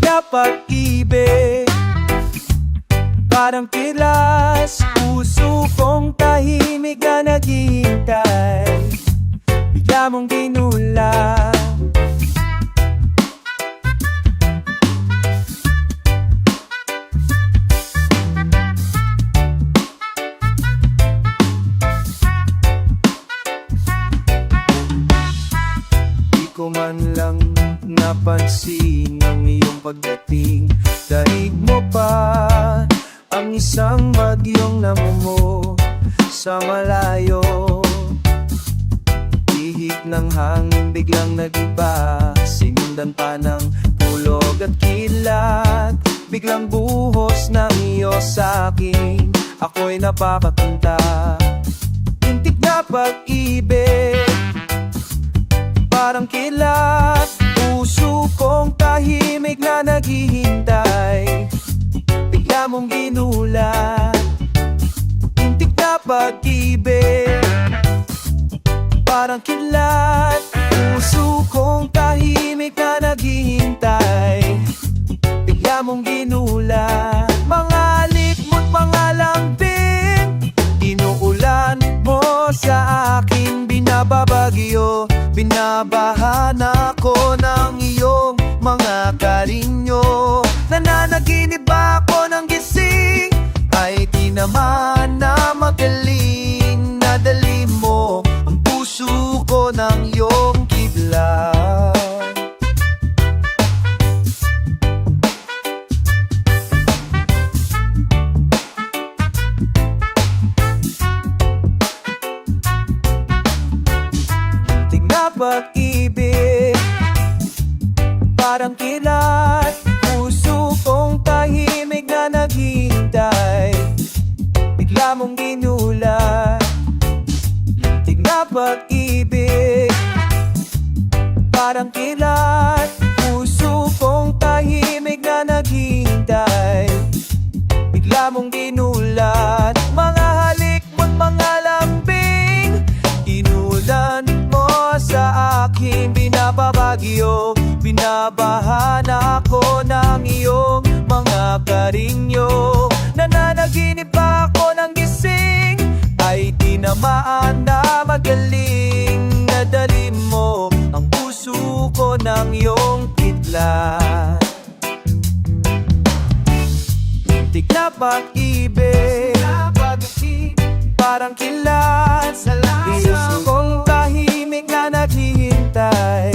na pag-ibig, parang kilas. Puso kong tahimik na naghihintay, bigla mong ginulat. Di ko man lang napansin ang iyong pagdating. Daig mo pa ang isang bagyong namumuo sa malayo. Ihip ng hangin biglang nag-iba, sinundan pa ng pulog at kilat. Biglang buhos ng iyo sa'kin, ako'y napapakanta. Tintig na pag-ibig, parang kilat. Puso kong tahimik na naghihintay, bigla mong ginulat. Tintig na pag-ibig, parang kilat. Puso kong tahimik na naghihintay, bigla mong ginulat. Mga likmot, mga lambing, inuulan mo sa akin. Binababagyo, binabahan ako ng iyong mga karinyo. Nananaginip ako ng gising, ay di naman na magaling. Nadali mo ang puso ko ng iyong kidlat. Pag-ibig, parang kilat. Puso kong tahimik na naghihintay, bigla mong ginulat. Lintig na pag-ibig, parang kilat. Puso kong tahimik na naghihintay, bigla mong ginulat. Mga halik mo't mga lambing, inulan sa akin. Binababagyo, binabahan ako ng iyong mga karinyo. Nananaginip ako ng gising, ay di naman na magaling. Nadali mo ang puso ko ng iyong kidlat. Tintig na pag-ibig, parang kilat. Puso kong tahimik na naghihintay,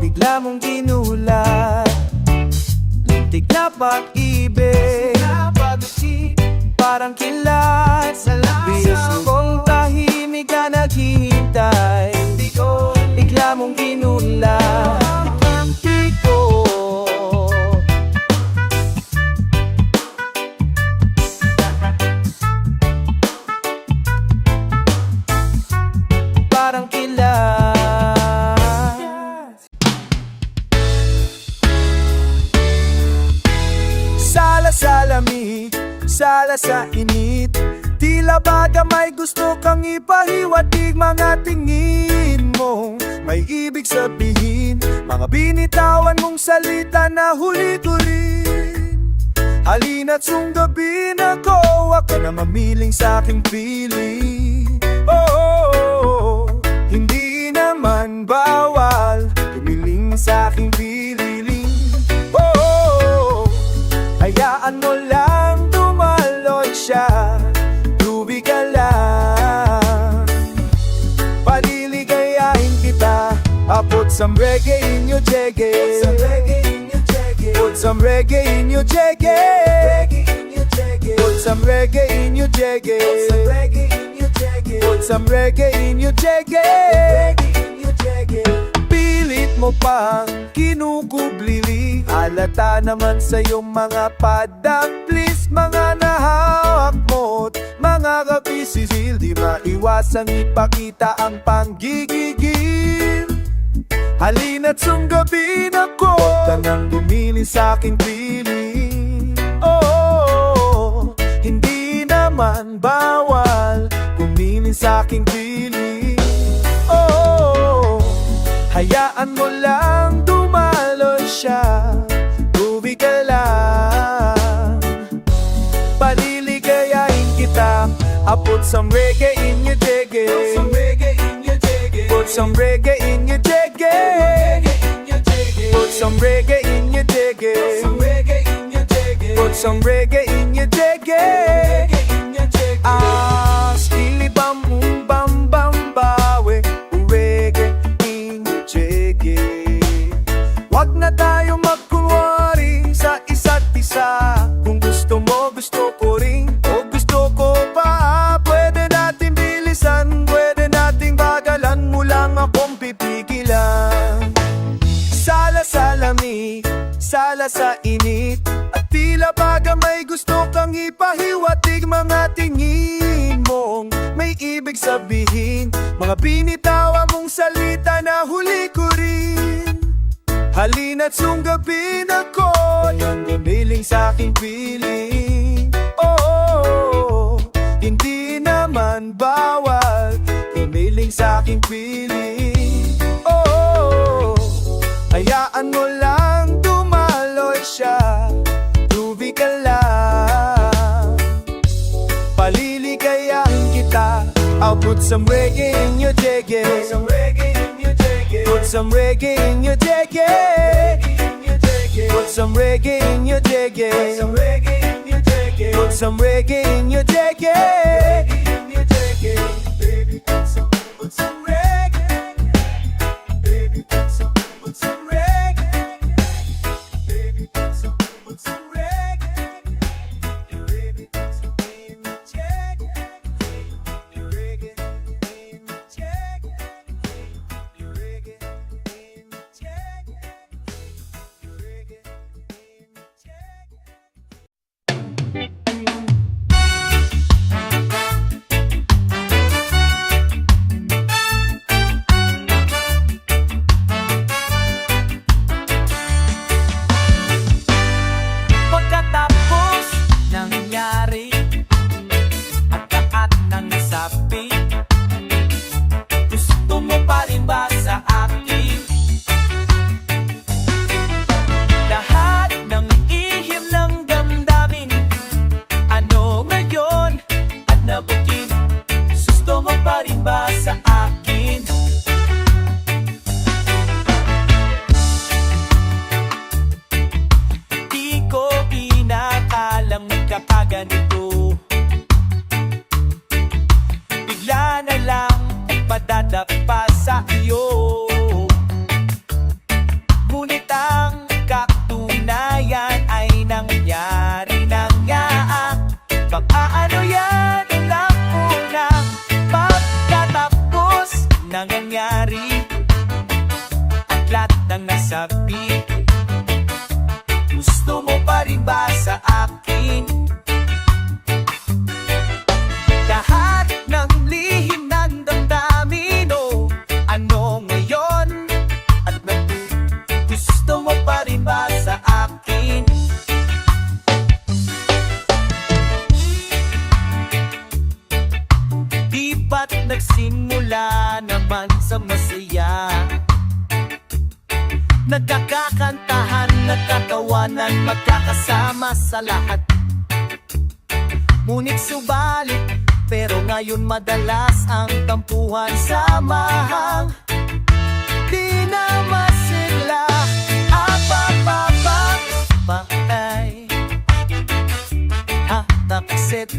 bigla mong ginulat. Lintig na pag-ibig, parang kilat. Puso kong tahimik na naghihintay, bigla mong ginulat. Parang kilat. Sala sa lamig, sala sa init, tila baga may gusto kang ipahiwatig. Mga tingin mong may ibig sabihin, mga binitawan mong salita na huli-tuloy. Halina't sunggabin ako, ako na mamiling sa aking piling. Hindi naman bawal tumiling sa aking pililing. Hayaan mo lang dumaloy siya, lubi ka lang. Paliligayahin kita, I put some reggae in your jaggy. Put some reggae in your jaggy. Put some reggae in your jaggy. Put some reggae in your jaggy. Pilit mo pang kinukublili, halata naman sa iyong mga padaklis. Mga nahawak mo't mga kapisisil, di maiwasang ipakita ang panggigigil. Halina't sunggabin ako, huwag ka nang lumili sa aking piling. Hindi naman bawal kumili sa aking piling. Hayaan mo lang dumaloy siya, I put some reggae in your jiggy. Put some reggae in your jiggy. Put some reggae in your jiggy. Put some reggae in your jiggy. Ah, skilly bam bam bam bawe. Reggae in your jiggy. Wag na tayo magkunwari sa isa't isa. Kung gusto mo, gusto ko rin. O gusto ko pa, pwede natin bilisan. Pwede nating bagalan mo lang akong pipigilan. Sala sa lamig, sala sa init. At tila baga may gusto kang ipahiwatig. Mga tingin mong may ibig sabihin. Mga binitawa mong salita na huli ko rin. Halina't sunggabin ako, yung gumiling sa aking piling. Oh, hindi naman bawal gumiling sa aking piling. Oh, hayaan mo lang dumaloy siya, groovy ka lang. Paliligayahin kita, I'll put some reggae in your jiggy. Put some reggae in your jiggy. Put some reggae in your jiggy. Put some reggae in your jiggy. Baby, put some reggae. Baby, put some reggae. Baby, put some reggae. Baby, put some in your jiggy. Your reggae in your jiggy. Your reggae in your jiggy. Your reggae in your jiggy. Pagkatapos nangyari at lahat ng nasabi, gusto mo pa rin ba sa akin? Lahat ng ihim ng damdamin, ano ngayon at nabukin, gusto mo pa rin ba sa akin? Di ko inakalang magkakaganito. Bigla na lang padadapa sa iyo. Ngunit ang katunayan ay nangyari na nga. Baka ano yan lang unang pagkatapos nangyayari at lahat ng nasabi, gusto mo pa rin ba sa akin? Lahat ng lihim ng damdamin, oh, ano ngayon? At gusto mo pa rin ba sa akin? Di ba't nagsimula naman sa masaya? Nagkakakantahan, nagkatawanan, magkakasama sa lahat. Ngunit subalit, pero ngayon madalas ang tampuhan sa mahang. Di na masila, apapapap, patay. Nakset,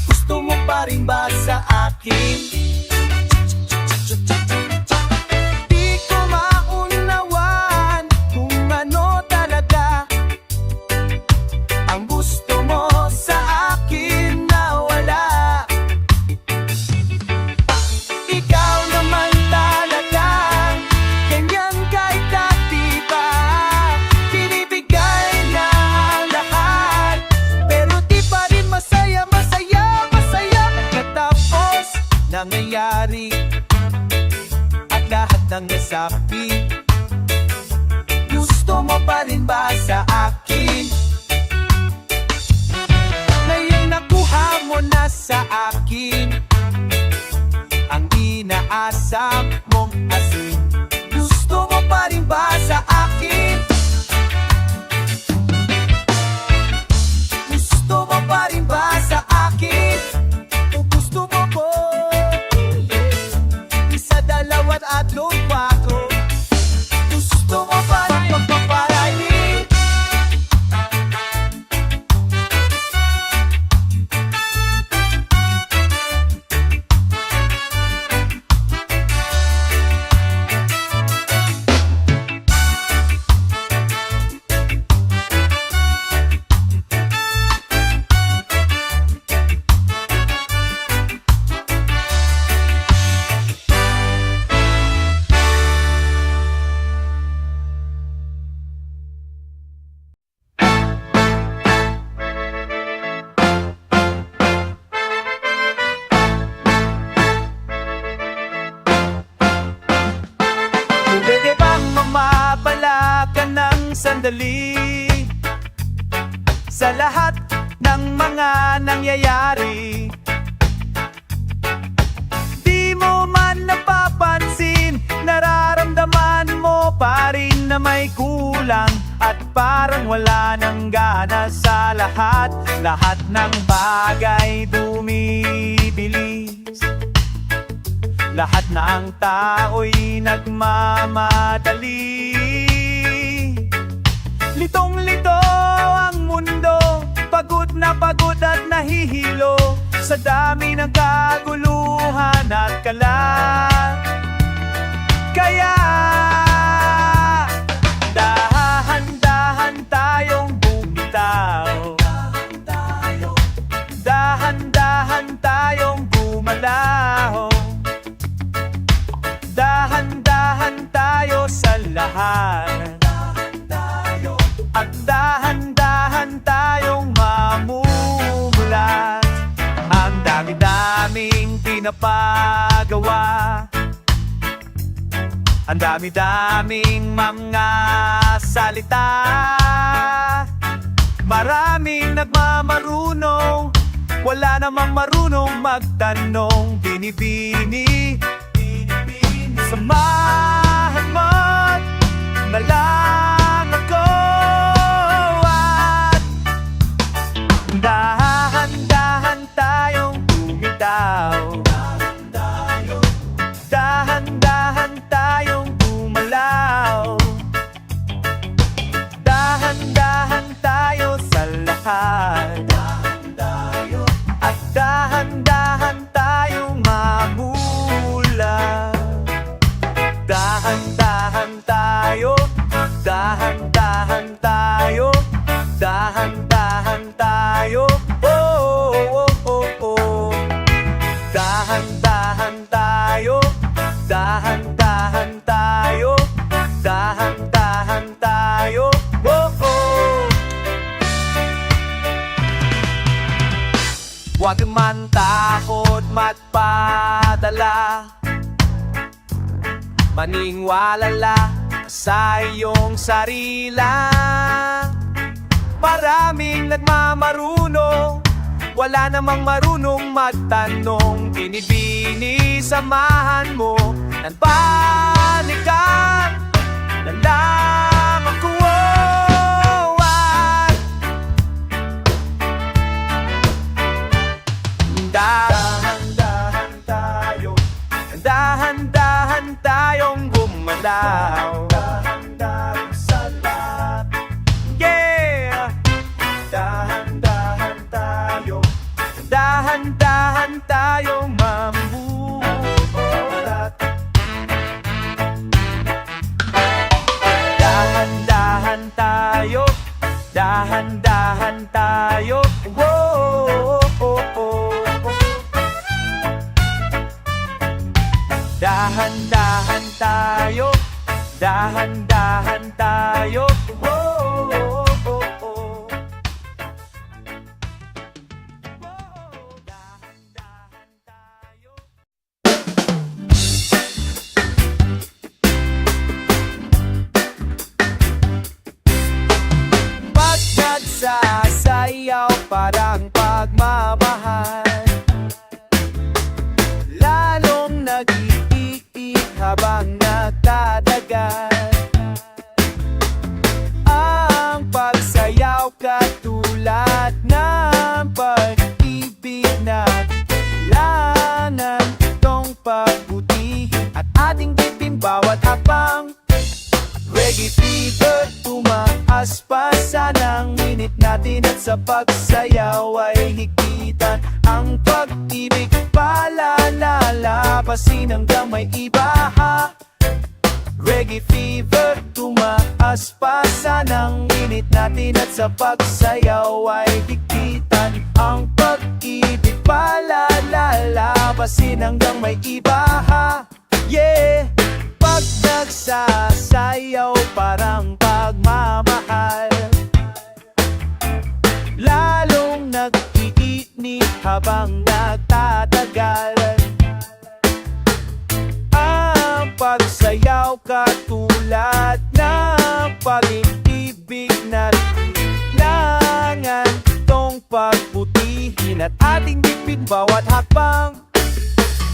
gusto mo pa rin ba sa akin? Di ko maunawaan kung ano talaga ang gusto mo sa akin na wala. Ikaw naman talaga, ganyan kahit dati pa. Binibigay na ang lahat, pero di pa rin masaya, masaya, masaya. Pagkatapos nangyayari at lahat ng nasabi, gusto mo pa rin ba sa akin? Ngayon nakuha mo na sa akin ang inaasam mong asin. Gusto mo pa rin ba sa akin? Gusto mo pa rin ba sa akin? nagmamadali sa lahat ng mga nangyayari. Di mo man napapansin, nararamdaman mo pa rin na may kulang, at parang wala nang gana sa lahat. Lahat ng bagay bumibilis, lahat ng tao'y nagmamadali. Litong-lito ang mundo, pagod at nahihilo sa dami ng kaguluhan at kalat. Kaya dahan-dahan tayong bumitaw, dahan-dahan tayong gumalaw, dahan-dahan tayo sa lahat, at dahan-dahan tayong mamumulat. Ang dami-daming pinapagawa, ang dami-daming mga salita, maraming nagmamarunong, wala namang marunong magtanong. Binibini, samahan mo't na lang ako, at dahan-dahan tayong bumitaw, dahan-dahan tayong gumalaw, dahan-dahan tayo sa lahat, at dahan-dahan tayong mamulat. Dahan-dahan tayo, dahan-dahan tayo, dahan-dahan tayo, oh, oh, oh, oh. Dahan-dahan tayo, dahan-dahan tayo, dahan-dahan tayo, oh, oh. Huwag man takot magpadala, maningwalala sa iyong sarila. Maraming nagmamarunong, wala namang marunong magtanong. Binibini, samahan mo ng panikan na lang ako, at dahan-dahan tayo, dahan-dahan tayong gumalaw, dahan-dahan sa lahat, yeah. Dahan-dahan tayo, dahan-dahan tayong mamulat, dahan-dahan tayo, dahan-dahan tayo, oh, oh, oh, oh. Dahan-dahan tayo, dahan-dahan tayo, oh, oh, oh, oh. Dahan-dahan tayo. Pag nagsasayaw parang pagmamahal, lalong nag-iik habang nagtatagal. Ang pagsayaw katulad ng pag-ibig na kailangan itong pagbutihin at ating dipin bawat hapang. Reggae fever, tumaas pa sanang minit natin, at sa pagsayaw ay higpitan ang pag-ibig, palalapasin hanggang may ibaha. Reggae fever, tumaas pa sanang minit natin, at sa pagsayaw ay higpitan ang pag-ibig, palalapasin hanggang may ibaha, yeah. Pag nagsasayaw parang pagmamahal, lalong nag-iinit habang nagtatagal. Ang pagsayaw katulad ng pag-ibig Kailangan tong pagputihin at ating dipin bawat hakbang.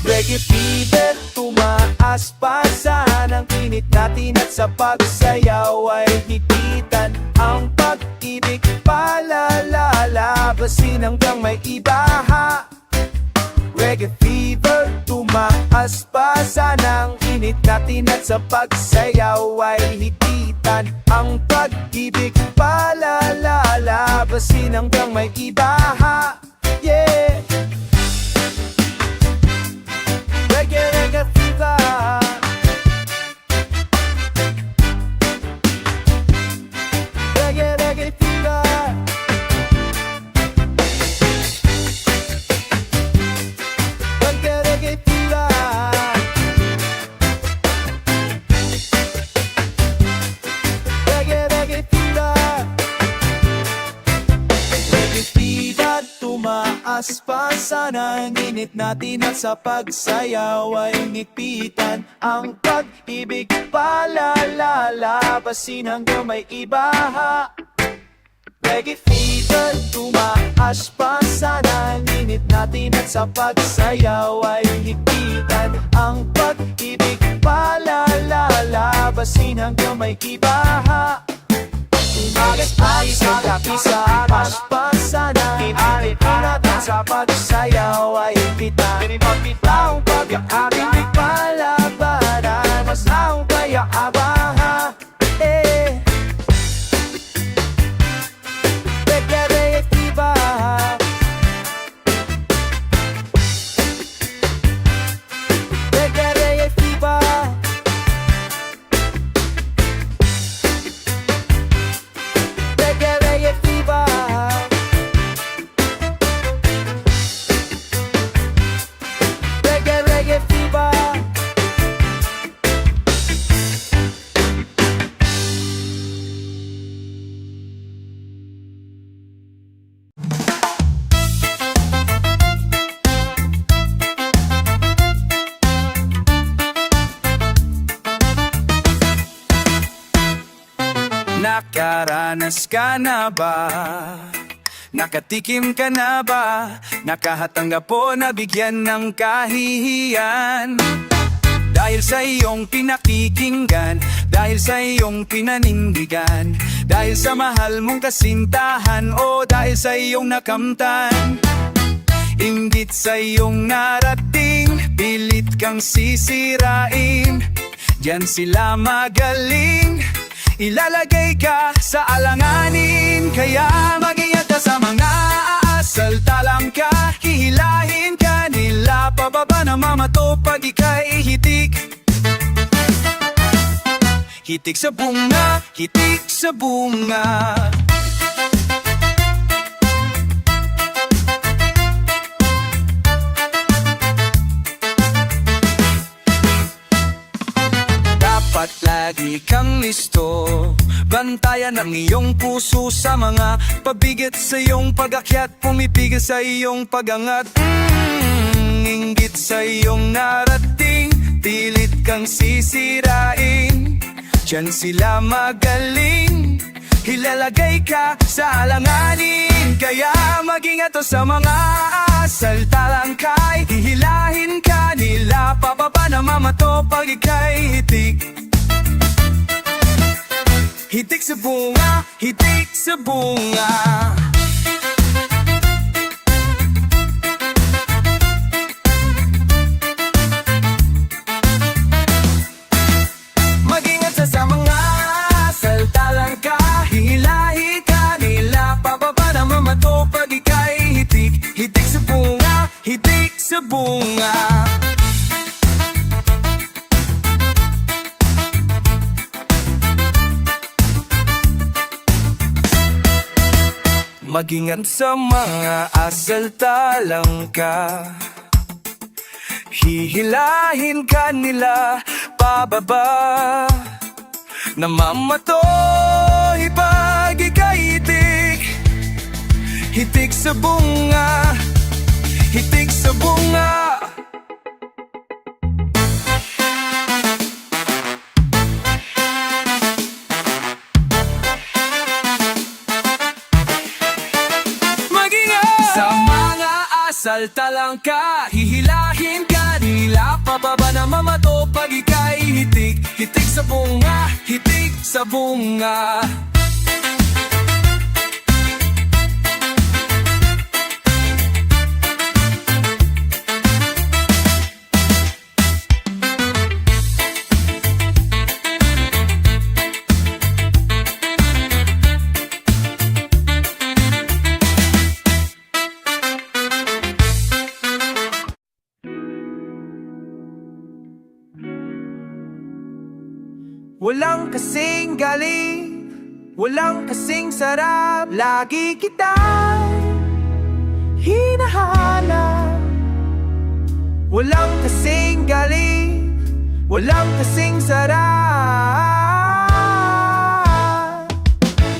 Reggae fever, tumaas pa sana ang init natin at sa pagsayaw ay higitan ang pag-ibig palalalabasin hanggang may ibaha. Reggae fever, tumaas pa sana ang init natin at sa pagsayaw ay higitan ang pag-ibig palalalabasin hanggang may ibaha. Yeah! Reggae, reggae fever. Reggae, reggae fever. Reggae, reggae fever. Reggae, reggae fever. Reggae fever, tumaas pa sana ang init natin at sa pagsayaw ay higpitan ang pag-ibig palalalabasin hanggang may ibaha. Reggae fever, tumaas pa sana ang init natin at sa pagsayaw ay higpitan ang pag-ibig palalalabasin hanggang may ibaha. Tumagas ay sa kapisa, pa sana inalit natin sa pagsayaw ay higpitan ang pag-ibig palabanan, mas ang kaya-abaha. Reggae, reggae fever. Reggae, reggae fever. Reggae, reggae fever. Reggae, reggae fever. Nakaranas ka na ba? Nakatikim ka na ba? Nakahatanggap po na bigyan ng kahihiyan? Dahil sa iyong pinakikinggan, dahil sa iyong pinanindigan, dahil sa mahal mong kasintahan o dahil sa iyong nakamtan. Inggit sa iyong narating, pilit kang sisirain. Diyan sila magaling, ilalagay ka sa alanganin. Kaya mag-ingat ka sa mga aasaltalang ka, hihilahin ka nila pababa na mamato pag ika'y hitik. Hitik sa bunga, hitik sa bunga. Dapat lagi kang listo, bantayan ang iyong puso sa mga pabigat sa iyong pag-akyat, pumipigil sa iyong pag-angat. Inggit sa iyong narating, pilit kang sisirain. Diyan sila magaling, ilalagay ka sa alanganin. Kaya mag-ingat o sa mga asaltalang kay, hihilahin ka nila pababa na mamato pag ika'y hitik. Hitik sa bunga, hitik sa bunga. Mag-ingat sa mga saltalang ka, hihilahin ka nila pababa na mamato pag ika'y hitik. Hitik sa bunga, hitik sa bunga. Mag-ingat sa mga asaltalang ka, hihilahin ka nila pababa na mamato pag ika'y hitik. Hitik sa bunga, hitik sa bunga. Saltalang ka, hihilahin ka, dila pababa na mamato pag ika'y hitik. Hitik sa bunga, hitik sa bunga. Walang kasing galing, walang kasing sarap. Lagi kitang hinahanap. Walang kasing galing, walang kasing sarap.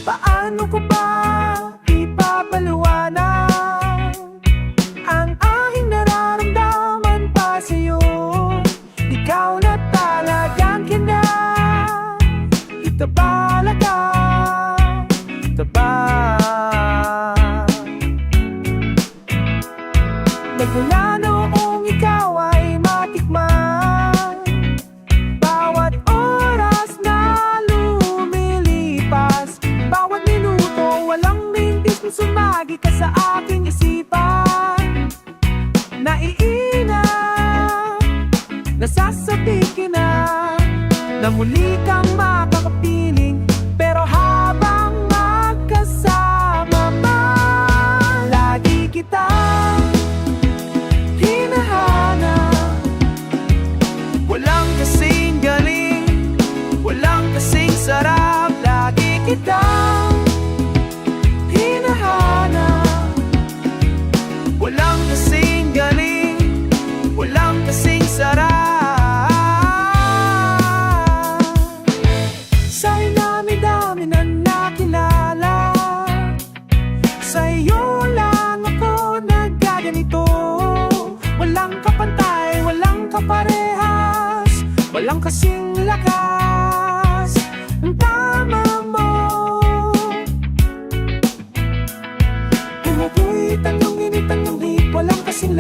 Paano ko ba ipapaliwanag ang aking nararamdaman pa sa'yo? Ikaw na talagang kinang Tabalaga, taba. Nagmula noong ikaw ay matikman, bawat oras na lumilipas, bawat minuto walang mintis kung sumagi ka sa aking isipan. Naiinap, nasasabi ka na muli kang makakapiling. Pero habang magkasama pa, lagi kitang hinahanap. Walang kasing galing, walang kasing sarap. Lagi kitang hinahanap. Walang kasing galing, walang kasing sarap. Sa'yo dami-dami na nakilala, sa'yo lang ako nagkaganito. Walang kapantay, walang kaparehas, walang kasing lakas ang tama mo. Kung ako'y tanong, init ang hit, walang kasing